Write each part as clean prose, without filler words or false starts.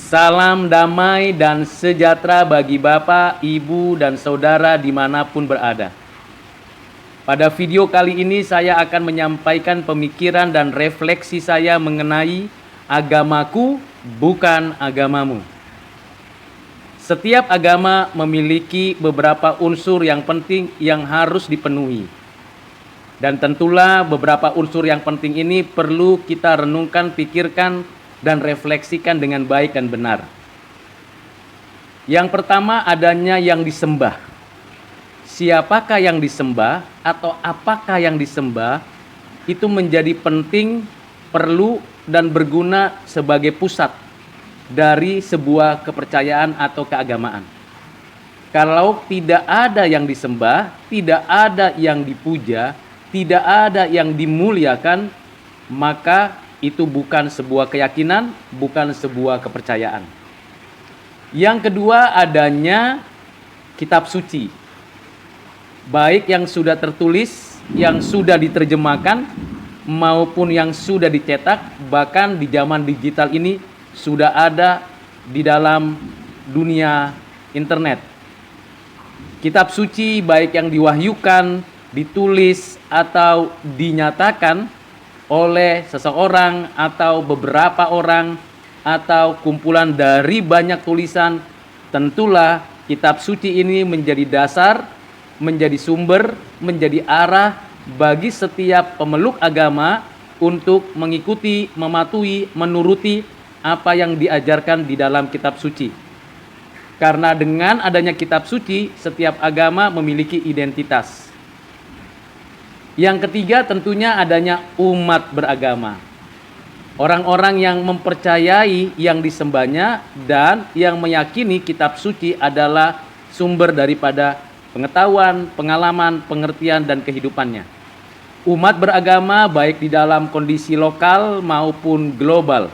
Salam damai dan sejahtera bagi Bapak, Ibu, dan Saudara dimanapun berada. Pada video kali ini saya akan menyampaikan pemikiran dan refleksi saya mengenai agamaku bukan agamamu. Setiap agama memiliki beberapa unsur yang penting yang harus dipenuhi. Dan tentulah beberapa unsur yang penting ini perlu kita renungkan, pikirkan, dan refleksikan dengan baik dan benar. Yang pertama, adanya yang disembah. Siapakah yang disembah atau apakah yang disembah itu menjadi penting, perlu, dan berguna sebagai pusat dari sebuah kepercayaan atau keagamaan. Kalau tidak ada yang disembah, tidak ada yang dipuja, tidak ada yang dimuliakan, maka itu bukan sebuah keyakinan, bukan sebuah kepercayaan. Yang kedua, adanya kitab suci. Baik yang sudah tertulis, yang sudah diterjemahkan, maupun yang sudah dicetak, bahkan di zaman digital ini sudah ada di dalam dunia internet. Kitab suci baik yang diwahyukan, ditulis, atau dinyatakan oleh seseorang atau beberapa orang atau kumpulan dari banyak tulisan, tentulah kitab suci ini menjadi dasar, menjadi sumber, menjadi arah bagi setiap pemeluk agama untuk mengikuti, mematuhi, menuruti apa yang diajarkan di dalam kitab suci. Karena dengan adanya kitab suci, setiap agama memiliki identitas. Yang ketiga tentunya adanya umat beragama. Orang-orang yang mempercayai yang disembahnya dan yang meyakini kitab suci adalah sumber daripada pengetahuan, pengalaman, pengertian, dan kehidupannya. Umat beragama baik di dalam kondisi lokal maupun global,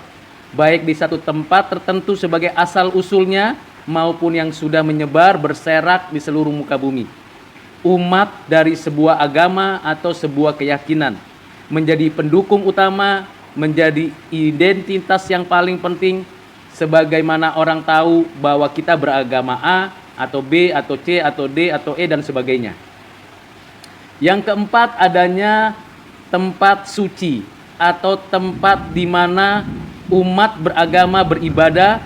baik di satu tempat tertentu sebagai asal-usulnya maupun yang sudah menyebar berserak di seluruh muka bumi. Umat dari sebuah agama atau sebuah keyakinan menjadi pendukung utama, menjadi identitas yang paling penting, sebagaimana orang tahu bahwa kita beragama A atau B atau C atau D atau E dan sebagainya. Yang keempat, adanya tempat suci atau tempat di mana umat beragama beribadah,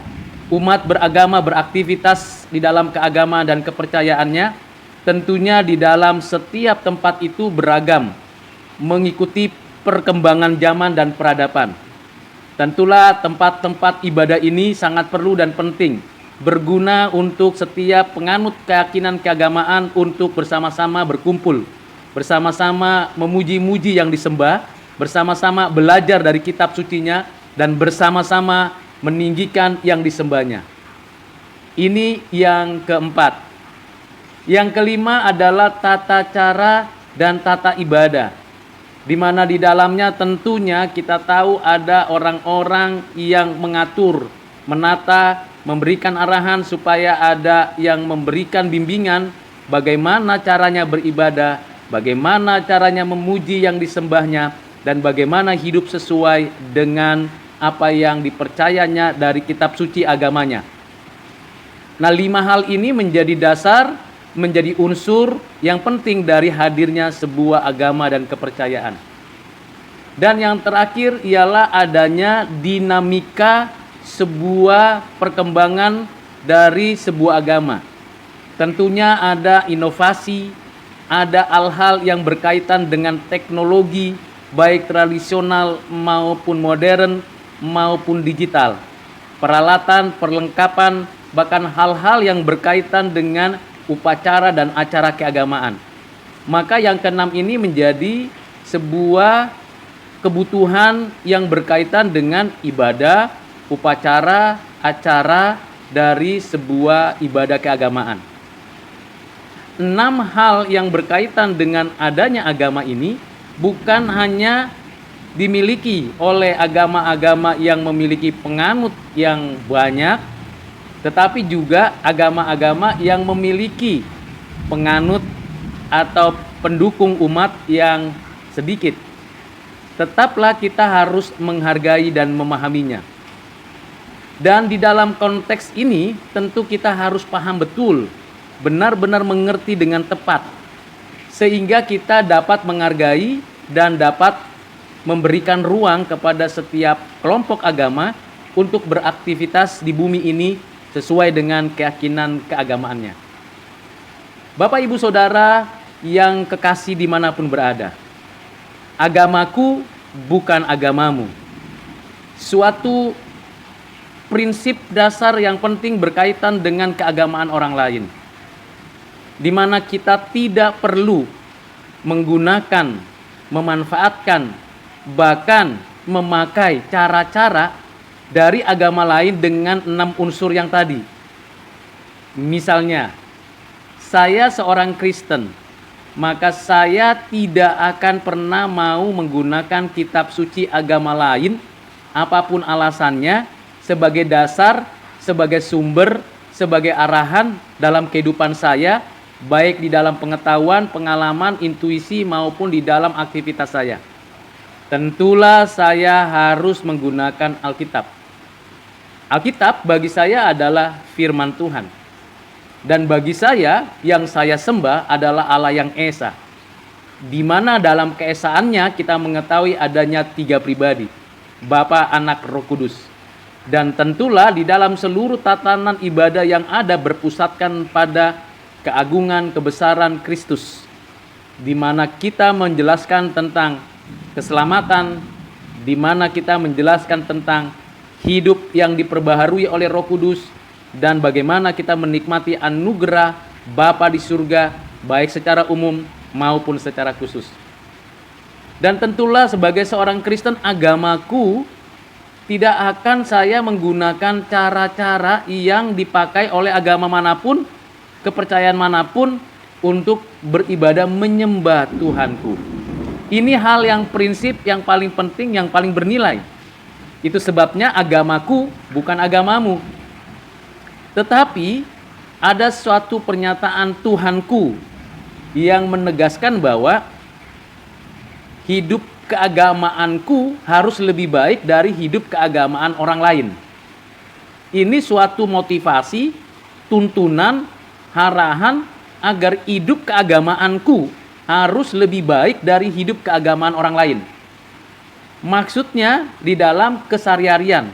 umat beragama beraktivitas di dalam keagamaan dan kepercayaannya. Tentunya di dalam setiap tempat itu beragam, mengikuti perkembangan zaman dan peradaban. Tentulah tempat-tempat ibadah ini sangat perlu dan penting, berguna untuk setiap penganut keyakinan keagamaan untuk bersama-sama berkumpul, bersama-sama memuji-muji yang disembah, bersama-sama belajar dari kitab sucinya, dan bersama-sama meninggikan yang disembahnya. Ini yang keempat. Yang kelima adalah tata cara dan tata ibadah, di mana di dalamnya tentunya kita tahu ada orang-orang yang mengatur, menata, memberikan arahan supaya ada yang memberikan bimbingan bagaimana caranya beribadah, bagaimana caranya memuji yang disembahnya, dan bagaimana hidup sesuai dengan apa yang dipercayanya dari kitab suci agamanya. Nah, 5 hal ini menjadi dasar, menjadi unsur yang penting dari hadirnya sebuah agama dan kepercayaan. Dan yang terakhir ialah adanya dinamika sebuah perkembangan dari sebuah agama. Tentunya ada inovasi, ada hal-hal yang berkaitan dengan teknologi, baik tradisional maupun modern maupun digital. Peralatan, perlengkapan, bahkan hal-hal yang berkaitan dengan upacara dan acara keagamaan. Maka yang keenam ini menjadi sebuah kebutuhan yang berkaitan dengan ibadah, upacara, acara dari sebuah ibadah keagamaan. 6 hal yang berkaitan dengan adanya agama ini bukan hanya dimiliki oleh agama-agama yang memiliki penganut yang banyak, tetapi juga agama-agama yang memiliki penganut atau pendukung umat yang sedikit. Tetaplah kita harus menghargai dan memahaminya. Dan di dalam konteks ini tentu kita harus paham betul, benar-benar mengerti dengan tepat, sehingga kita dapat menghargai dan dapat memberikan ruang kepada setiap kelompok agama untuk beraktivitas di bumi ini sesuai dengan keyakinan keagamaannya. Bapak Ibu Saudara yang kekasih dimanapun berada, agamaku bukan agamamu. Suatu prinsip dasar yang penting berkaitan dengan keagamaan orang lain, di mana kita tidak perlu menggunakan, memanfaatkan, bahkan memakai cara-cara dari agama lain dengan 6 unsur yang tadi. Misalnya, saya seorang Kristen, maka saya tidak akan pernah mau menggunakan kitab suci agama lain, apapun alasannya, sebagai dasar, sebagai sumber, sebagai arahan dalam kehidupan saya, baik di dalam pengetahuan, pengalaman, intuisi maupun di dalam aktivitas saya. Tentulah saya harus menggunakan Alkitab. Alkitab bagi saya adalah firman Tuhan. Dan bagi saya, yang saya sembah adalah Allah yang Esa, di mana dalam keesaannya kita mengetahui adanya 3 pribadi, Bapa, Anak, Roh Kudus. Dan tentulah di dalam seluruh tatanan ibadah yang ada berpusatkan pada keagungan kebesaran Kristus, di mana kita menjelaskan tentang keselamatan, di mana kita menjelaskan tentang hidup yang diperbaharui oleh Roh Kudus, dan bagaimana kita menikmati anugerah Bapa di surga, baik secara umum maupun secara khusus. Dan tentulah sebagai seorang Kristen, agamaku tidak akan saya menggunakan cara-cara yang dipakai oleh agama manapun, kepercayaan manapun untuk beribadah menyembah Tuhanku. Ini hal yang prinsip yang paling penting, yang paling bernilai. Itu sebabnya agamaku bukan agamamu. Tetapi ada suatu pernyataan Tuhanku yang menegaskan bahwa hidup keagamaanku harus lebih baik dari hidup keagamaan orang lain. Ini suatu motivasi, tuntunan, arahan agar hidup keagamaanku harus lebih baik dari hidup keagamaan orang lain. Maksudnya di dalam keseharian,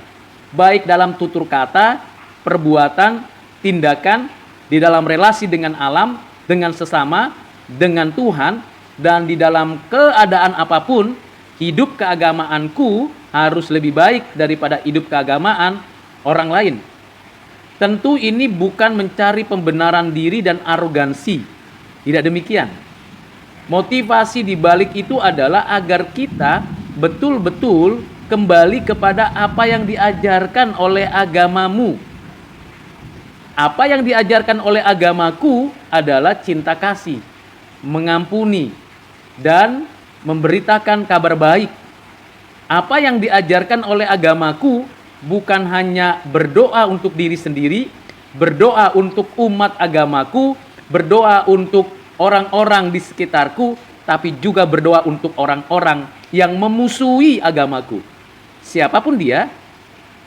baik dalam tutur kata, perbuatan, tindakan, di dalam relasi dengan alam, dengan sesama, dengan Tuhan, dan di dalam keadaan apapun, hidup keagamaanku harus lebih baik daripada hidup keagamaan orang lain. Tentu ini bukan mencari pembenaran diri dan arogansi. Tidak demikian. Motivasi di balik itu adalah agar kita betul-betul kembali kepada apa yang diajarkan oleh agamamu. Apa yang diajarkan oleh agamaku adalah cinta kasih, mengampuni, dan memberitakan kabar baik. Apa yang diajarkan oleh agamaku bukan hanya berdoa untuk diri sendiri, berdoa untuk umat agamaku, berdoa untuk orang-orang di sekitarku, tapi juga berdoa untuk orang-orang yang memusuhi agamaku. Siapapun dia,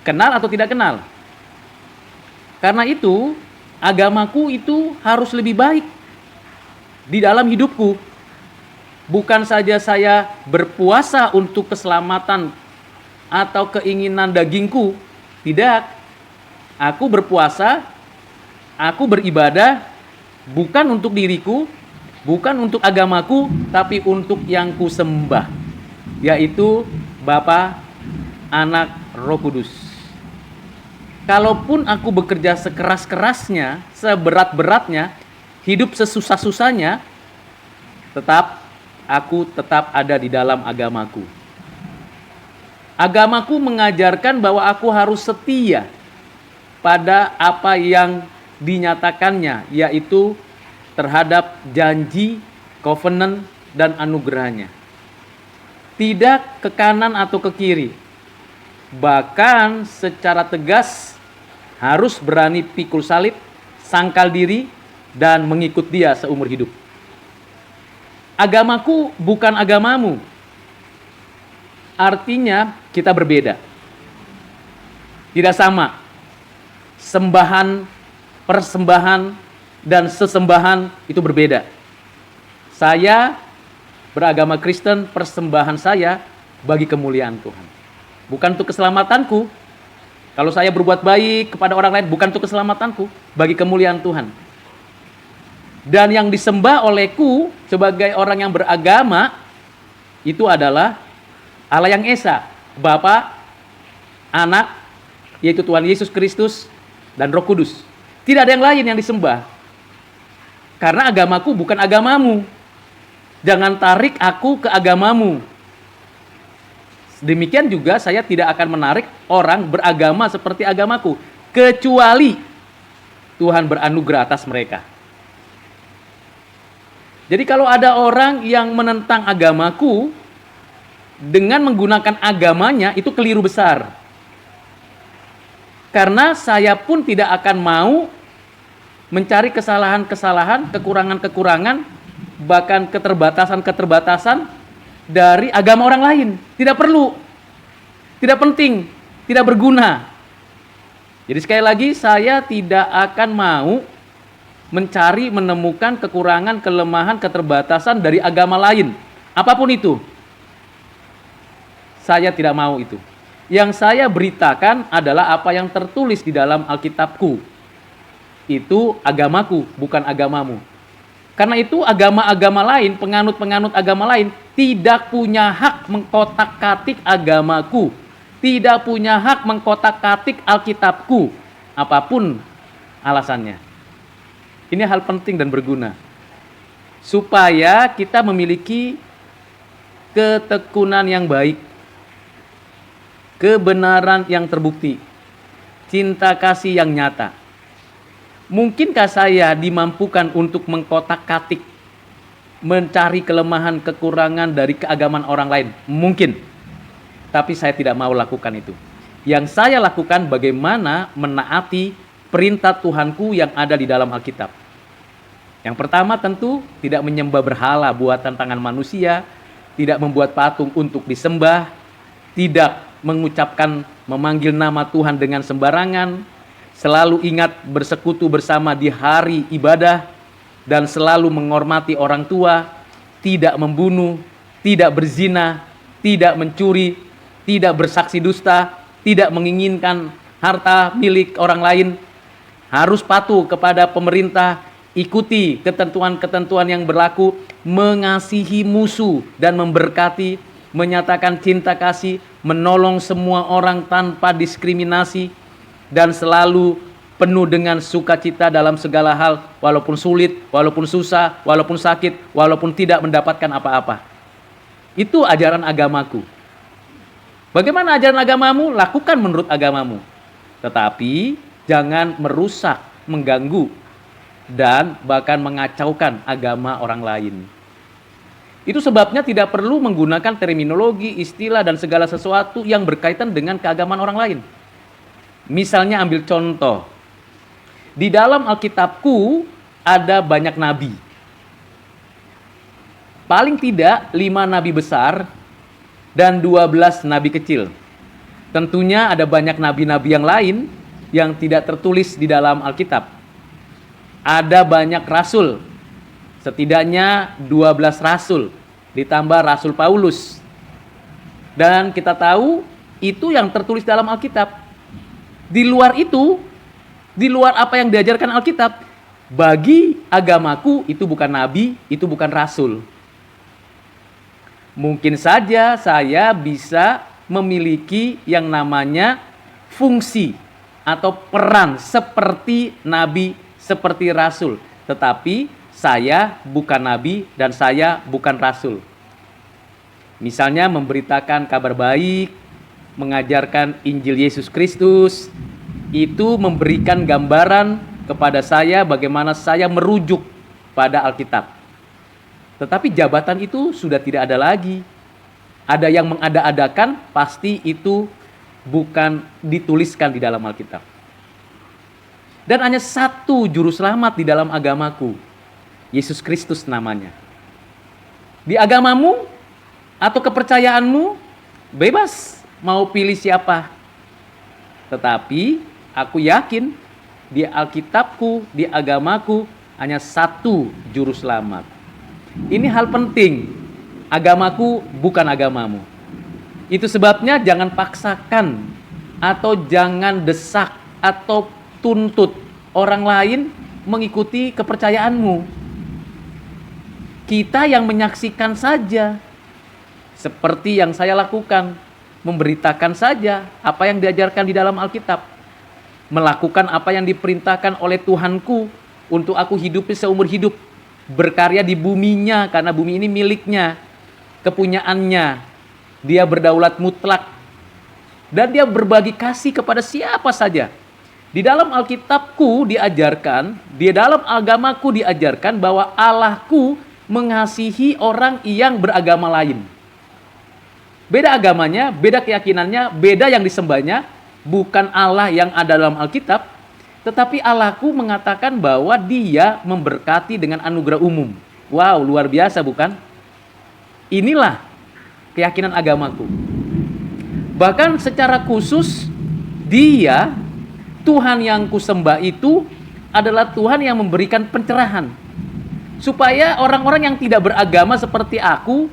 kenal atau tidak kenal. Karena itu, agamaku itu harus lebih baik di dalam hidupku. Bukan saja saya berpuasa untuk keselamatan atau keinginan dagingku. Tidak. Aku berpuasa, aku beribadah bukan untuk diriku, bukan untuk agamaku, tapi untuk yang kusembah, yaitu Bapa, Anak, Roh Kudus. Kalaupun aku bekerja sekeras-kerasnya, seberat-beratnya, hidup sesusah-susahnya, aku tetap ada di dalam agamaku. Agamaku mengajarkan bahwa aku harus setia pada apa yang dinyatakannya, yaitu terhadap janji, covenant, dan anugerahnya. Tidak ke kanan atau ke kiri. Bahkan secara tegas harus berani pikul salib, sangkal diri, dan mengikut dia seumur hidup. Agamaku bukan agamamu. Artinya kita berbeda. Tidak sama. sembahan, persembahan, dan sesembahan itu berbeda. Saya beragama Kristen, persembahan saya bagi kemuliaan Tuhan. Bukan untuk keselamatanku. Kalau saya berbuat baik kepada orang lain, bukan untuk keselamatanku, bagi kemuliaan Tuhan. Dan yang disembah olehku sebagai orang yang beragama, itu adalah Allah yang Esa, Bapa, Anak, yaitu Tuhan Yesus Kristus, dan Roh Kudus. Tidak ada yang lain yang disembah. Karena agamaku bukan agamamu. Jangan tarik aku ke agamamu. Demikian juga saya tidak akan menarik orang beragama seperti agamaku, kecuali Tuhan beranugerah atas mereka. Jadi kalau ada orang yang menentang agamaku dengan menggunakan agamanya, itu keliru besar. Karena saya pun tidak akan mau mencari kesalahan-kesalahan, kekurangan-kekurangan, bahkan keterbatasan-keterbatasan dari agama orang lain. Tidak perlu, tidak penting, tidak berguna. Jadi sekali lagi, saya tidak akan mau mencari, menemukan kekurangan, kelemahan, keterbatasan dari agama lain. Apapun itu, saya tidak mau itu. Yang saya beritakan adalah apa yang tertulis di dalam Alkitabku. Itu agamaku, bukan agamamu. Karena itu agama-agama lain, penganut-penganut agama lain tidak punya hak mengkotak-katik agamaku. Tidak punya hak mengkotak-katik Alkitabku. Apapun alasannya. Ini hal penting dan berguna. Supaya kita memiliki ketekunan yang baik. Kebenaran yang terbukti. Cinta kasih yang nyata. Mungkinkah saya dimampukan untuk mengkotak-katik, mencari kelemahan, kekurangan dari keagamaan orang lain? Mungkin. Tapi saya tidak mau lakukan itu. Yang saya lakukan bagaimana menaati perintah Tuhanku yang ada di dalam Alkitab. Yang pertama tentu tidak menyembah berhala buatan tangan manusia, tidak membuat patung untuk disembah, tidak mengucapkan, memanggil nama Tuhan dengan sembarangan, selalu ingat bersekutu bersama di hari ibadah, dan selalu menghormati orang tua, tidak membunuh, tidak berzina, tidak mencuri, tidak bersaksi dusta, tidak menginginkan harta milik orang lain, harus patuh kepada pemerintah, ikuti ketentuan-ketentuan yang berlaku, mengasihi musuh dan memberkati, menyatakan cinta kasih, menolong semua orang tanpa diskriminasi, dan selalu penuh dengan sukacita dalam segala hal, walaupun sulit, walaupun susah, walaupun sakit, walaupun tidak mendapatkan apa-apa. Itu ajaran agamaku. Bagaimana ajaran agamamu? Lakukan menurut agamamu. Tetapi jangan merusak, mengganggu, dan bahkan mengacaukan agama orang lain. Itu sebabnya tidak perlu menggunakan terminologi, istilah, dan segala sesuatu yang berkaitan dengan keagamaan orang lain. Misalnya ambil contoh. Di dalam Alkitabku ada banyak nabi. Paling tidak 5 nabi besar dan 12 nabi kecil. Tentunya ada banyak nabi-nabi yang lain yang tidak tertulis di dalam Alkitab. Ada banyak rasul. Setidaknya 12 rasul, ditambah Rasul Paulus. Dan kita tahu itu yang tertulis dalam Alkitab. Di luar itu, di luar apa yang diajarkan Alkitab, bagi agamaku itu bukan nabi, itu bukan rasul. Mungkin saja saya bisa memiliki yang namanya fungsi atau peran seperti nabi, seperti rasul. Tetapi saya bukan nabi dan saya bukan rasul. Misalnya memberitakan kabar baik, mengajarkan Injil Yesus Kristus, itu memberikan gambaran kepada saya bagaimana saya merujuk pada Alkitab. Tetapi jabatan itu sudah tidak ada lagi. Ada yang mengada-adakan, pasti itu bukan dituliskan di dalam Alkitab. Dan hanya satu juru selamat di dalam agamaku, Yesus Kristus namanya. Di agamamu atau kepercayaanmu, bebas mau pilih siapa. Tetapi aku yakin di Alkitabku, di agamaku, hanya satu juru selamat. Ini hal penting. Agamaku bukan agamamu. Itu sebabnya jangan paksakan atau jangan desak atau tuntut orang lain mengikuti kepercayaanmu. Kita yang menyaksikan saja, seperti yang saya lakukan, memberitakan saja apa yang diajarkan di dalam Alkitab, melakukan apa yang diperintahkan oleh Tuhanku untuk aku hidupi seumur hidup, berkarya di buminya karena bumi ini miliknya, kepunyaannya, dia berdaulat mutlak, dan dia berbagi kasih kepada siapa saja. Di dalam Alkitabku diajarkan, di dalam agamaku diajarkan bahwa Allahku mengasihi orang yang beragama lain. Beda agamanya, beda keyakinannya, beda yang disembahnya, bukan Allah yang ada dalam Alkitab, tetapi Allahku mengatakan bahwa dia memberkati dengan anugerah umum. Wow, luar biasa bukan? Inilah keyakinan agamaku. Bahkan secara khusus, dia, Tuhan yang kusembah itu adalah Tuhan yang memberikan pencerahan. Supaya orang-orang yang tidak beragama seperti aku,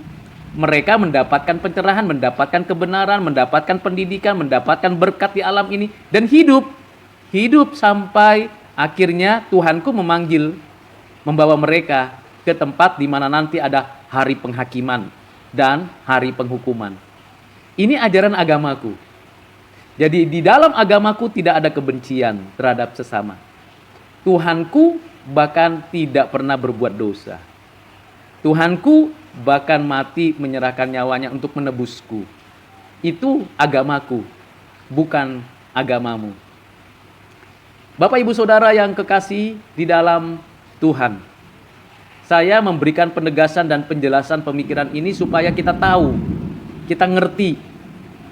mereka mendapatkan pencerahan, mendapatkan kebenaran, mendapatkan pendidikan, mendapatkan berkat di alam ini, dan hidup sampai akhirnya Tuhanku memanggil, membawa mereka ke tempat di mana nanti ada hari penghakiman dan hari penghukuman. Ini ajaran agamaku. Jadi di dalam agamaku tidak ada kebencian terhadap sesama. Tuhanku bahkan tidak pernah berbuat dosa. Tuhanku bahkan mati menyerahkan nyawanya untuk menebusku. Itu agamaku, bukan agamamu. Bapak Ibu Saudara yang kekasih di dalam Tuhan, saya memberikan penegasan dan penjelasan pemikiran ini supaya kita tahu, kita ngerti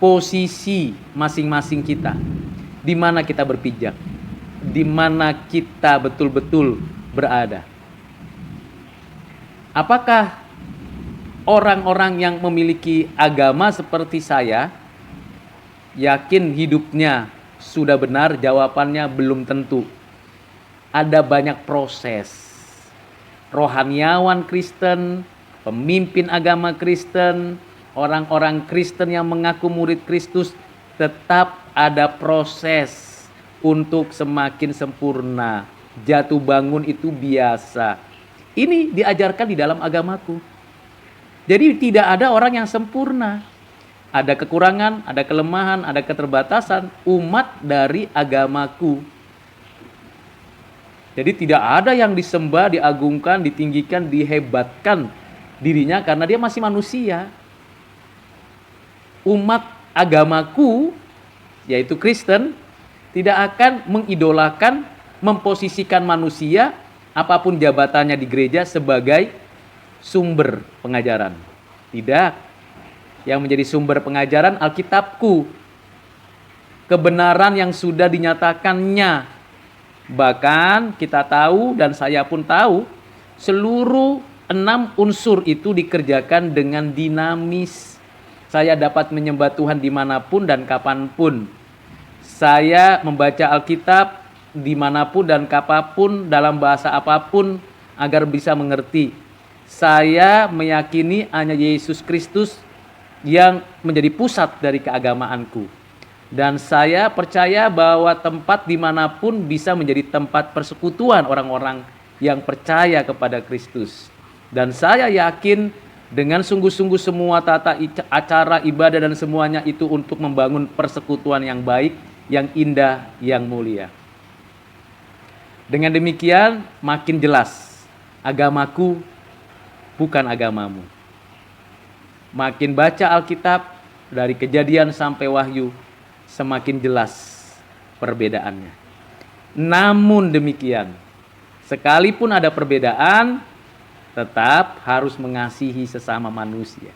posisi masing-masing kita, di mana kita berpijak, di mana kita betul-betul berada. Apakah orang-orang yang memiliki agama seperti saya yakin hidupnya sudah benar? Jawabannya belum tentu. Ada banyak proses. Rohaniawan Kristen, pemimpin agama Kristen, orang-orang Kristen yang mengaku murid Kristus, tetap ada proses untuk semakin sempurna. Jatuh bangun itu biasa. Ini diajarkan di dalam agamaku. Jadi tidak ada orang yang sempurna. Ada kekurangan, ada kelemahan, ada keterbatasan umat dari agamaku. Jadi tidak ada yang disembah, diagungkan, ditinggikan, dihebatkan dirinya karena dia masih manusia. Umat agamaku, yaitu Kristen, tidak akan mengidolakan, memposisikan manusia, apapun jabatannya di gereja, sebagai sumber pengajaran. Tidak. Yang menjadi sumber pengajaran Alkitabku. Kebenaran yang sudah dinyatakannya. Bahkan kita tahu dan saya pun tahu, seluruh 6 unsur itu dikerjakan dengan dinamis. Saya dapat menyembah Tuhan dimanapun dan kapanpun. Saya membaca Alkitab dimanapun dan kapanpun, dalam bahasa apapun, agar bisa mengerti. Saya meyakini hanya Yesus Kristus yang menjadi pusat dari keagamaanku. Dan saya percaya bahwa tempat dimanapun bisa menjadi tempat persekutuan orang-orang yang percaya kepada Kristus. Dan saya yakin dengan sungguh-sungguh semua tata acara ibadah dan semuanya itu untuk membangun persekutuan yang baik, yang indah, yang mulia. Dengan demikian makin jelas agamaku bukan agamamu. Makin baca Alkitab dari Kejadian sampai Wahyu, semakin jelas perbedaannya. Namun demikian, sekalipun ada perbedaan, tetap harus mengasihi sesama manusia.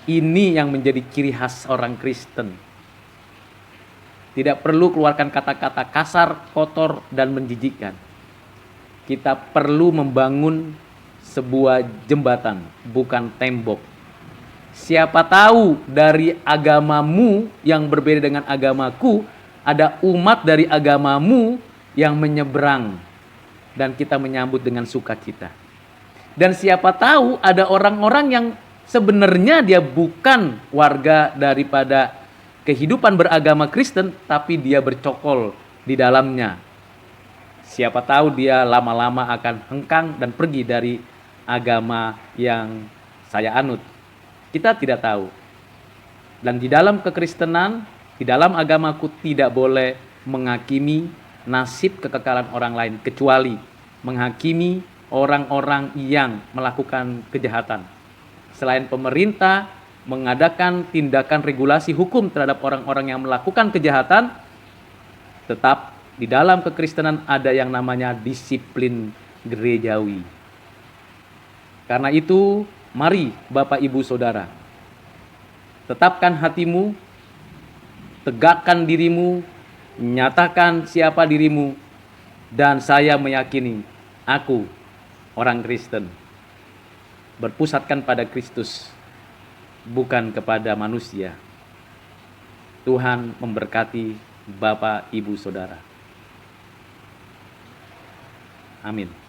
Ini yang menjadi ciri khas orang Kristen. Tidak perlu keluarkan kata-kata kasar, kotor, dan menjijikkan. Kita perlu membangun sebuah jembatan, bukan tembok. Siapa tahu dari agamamu yang berbeda dengan agamaku, ada umat dari agamamu yang menyeberang dan kita menyambut dengan sukacita. Dan siapa tahu ada orang-orang yang sebenarnya dia bukan warga daripada kehidupan beragama Kristen, tapi dia bercokol di dalamnya. Siapa tahu dia lama-lama akan hengkang dan pergi dari agama yang saya anut. Kita tidak tahu. Dan di dalam kekristenan, di dalam agamaku tidak boleh menghakimi nasib kekekalan orang lain, kecuali menghakimi orang-orang yang melakukan kejahatan. Selain pemerintah mengadakan tindakan regulasi hukum terhadap orang-orang yang melakukan kejahatan, tetap di dalam kekristenan ada yang namanya disiplin gerejawi. Karena itu, mari Bapak Ibu Saudara, tetapkan hatimu, tegakkan dirimu, nyatakan siapa dirimu, dan saya meyakini aku orang Kristen. Berpusatkan pada Kristus, bukan kepada manusia. Tuhan memberkati Bapak, Ibu, Saudara. Amin.